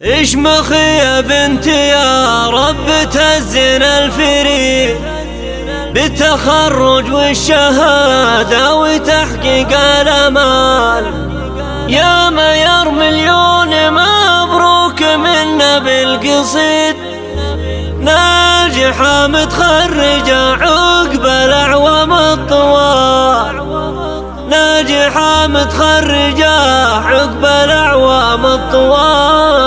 اشمخي يا بنتي يا رب تهزن الفريد بالتخرج والشهادة وتحقيق الامال. يا مير مليون مبروك منا بالقصيد، ناجحة متخرجة عقب الأعوام الطوال، ناجحة متخرجة عقب الأعوام الطوال.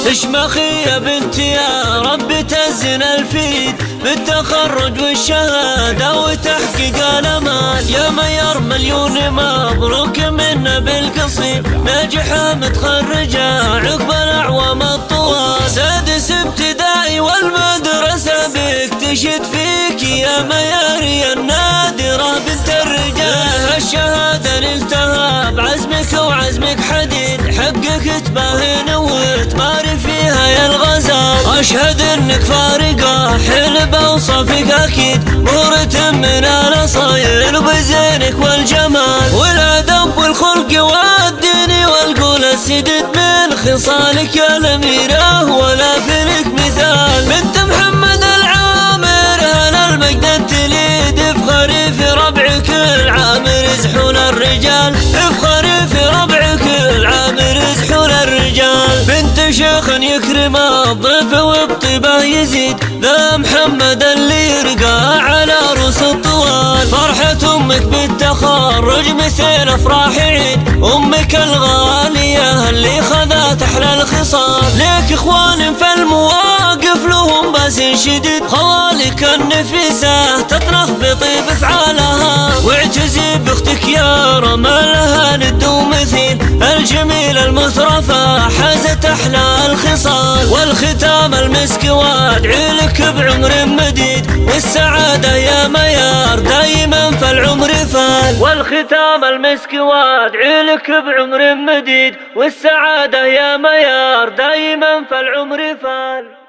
اشمخي يا بنتي يا رب تزن الفيد بالتخرج والشهادة وتحقيق الامال. يا مير مليون مبروك منا بالقصيد، ناجحة متخرجة عقب الأعوام الطوال. سادس ابتدائي والمدرسة بك تشد فيك يا مير يا النادرة بنت الرجال. الشهادة نلتها بعزمك وعزمك حديد، حقك تباهن وتماري فيها يا الغزال. أشهد انك فارقة حلبة وصفك اكيد، مهرة من الاصايل بزينك والجمال والادب والخلق والدين والقول السدد. من خصالك يا الاميرة ولا فيك مثال، بنت محمد العامر هل المجد التليد. افخري في ربعك العامر يزحون الرجال، افخري في ربعك العامر يزحون الرجال. بنت شيخ يكرم الضيف وبطيبه يزيد، ذا محمد اللي يرقى على روس الطوال. فرحة امك بالتخرج مثل افراح عيد، امك الغالية اللي خذت احلى الخصال. ليك اخوان في المواقف لهم باس شديد، خوالك النفيسة تطرخ بطيب افعالها. واعتزي باختك يا رمالها ند ومثيل، الجميلة المترفة حازت احلى الخصال. والختام المسك وادعي لك بعمر مديد، والسعادة يا ميار دايما في العمر فال. والختام المسك وادعي لك بعمر مديد، والسعادة يا ميار دايما في العمر فال.